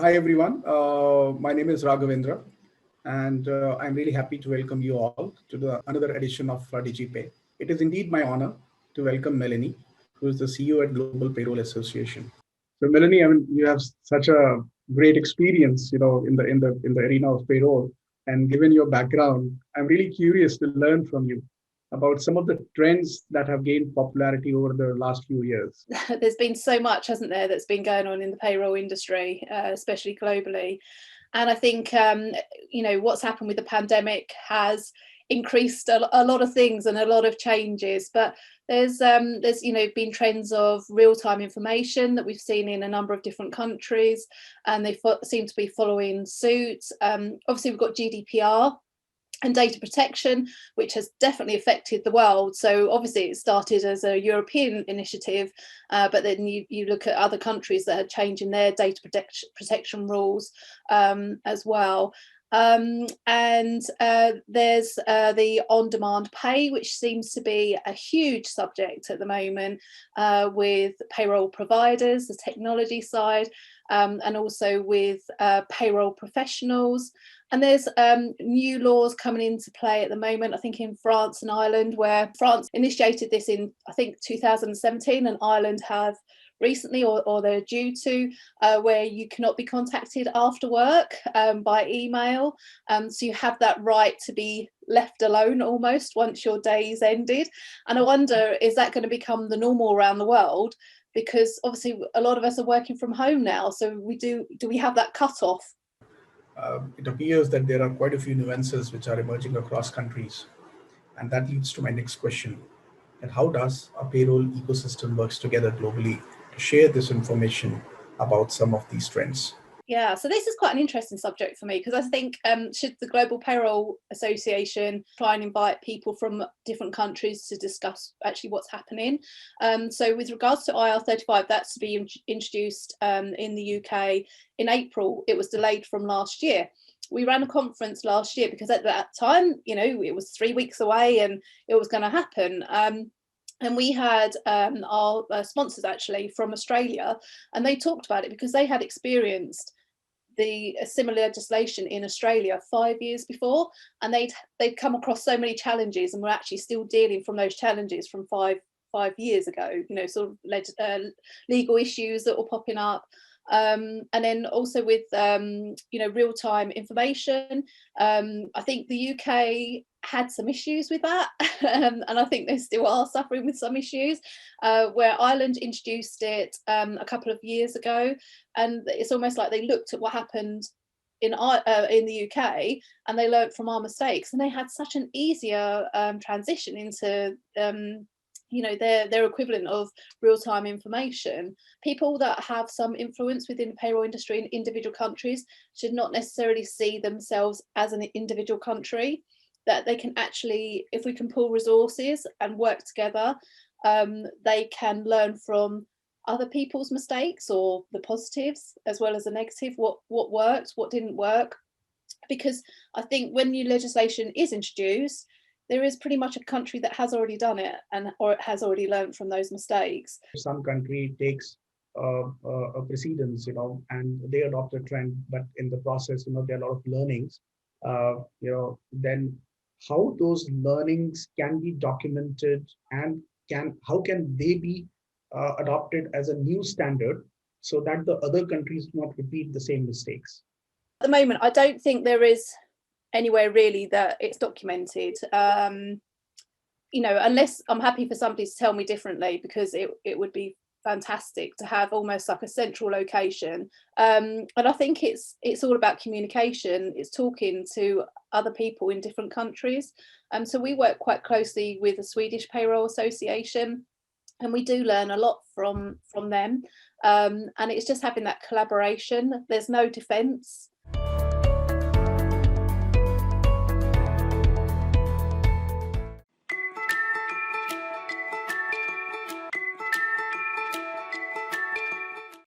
Hi everyone, my name is Raghvendra and I'm really happy to welcome you all to another edition of DigiPay. It is indeed my honor to welcome Melanie, who is the CEO at Global Payroll Association. So Melanie, I mean, you have such a great experience, in the arena of payroll, and given your background, I'm really curious to learn from you about some of the trends that have gained popularity over the last few years. There's been so much, hasn't there, that's been going on in the payroll industry, especially globally. And I think, what's happened with the pandemic has increased a lot of things and a lot of changes. But there's been trends of real-time information that we've seen in a number of different countries, and they seem to be following suit. Obviously, we've got GDPR and data protection, which has definitely affected the world. So obviously it started as a European initiative, but then you look at other countries that are changing their data protection rules as well. And there's the on-demand pay, which seems to be a huge subject at the moment with payroll providers, the technology side, and also with payroll professionals. And there's new laws coming into play at the moment, I think in France and Ireland, where France initiated this in, I think, 2017, and Ireland have recently, or they're due to, where you cannot be contacted after work by email. So you have that right to be left alone almost once your day's ended. And I wonder, is that going to become the normal around the world? Because obviously a lot of us are working from home now. So do we have that cutoff? It appears that there are quite a few nuances which are emerging across countries. And that leads to my next question. And how does a payroll ecosystem works together globally to share this information about some of these trends? Yeah, so this is quite an interesting subject for me, because I think should the Global Payroll Association try and invite people from different countries to discuss actually what's happening. So with regards to IR35, that's to be introduced in the UK in April. It was delayed from last year. We ran a conference last year because at that time, it was 3 weeks away and it was going to happen. And we had our sponsors actually from Australia, and they talked about it because they had experienced the similar legislation in Australia 5 years before, and they'd come across so many challenges, and were actually still dealing from those challenges from five years ago. Sort of legal issues that were popping up. And then also with real-time information, I think the UK had some issues with that, and I think they still are suffering with some issues, where Ireland introduced it a couple of years ago, and it's almost like they looked at what happened in the UK and they learned from our mistakes, and they had such an easier transition into their equivalent of real-time information. People that have some influence within the payroll industry in individual countries should not necessarily see themselves as an individual country, that they can actually, if we can pool resources and work together, they can learn from other people's mistakes, or the positives as well as the negative, what worked, what didn't work. Because I think when new legislation is introduced, there is pretty much a country that has already done it, or it has already learned from those mistakes. Some country takes a precedence, and they adopt a trend, but in the process, there are a lot of learnings. Then how those learnings can be documented, and how can they be adopted as a new standard so that the other countries do not repeat the same mistakes? At the moment, I don't think there is anywhere really that it's documented, unless I'm happy for somebody to tell me differently, because it would be fantastic to have almost like a central location. And I think it's all about communication. It's talking to other people in different countries. So we work quite closely with the Swedish Payroll Association, and we do learn a lot from them. And it's just having that collaboration. There's no defense.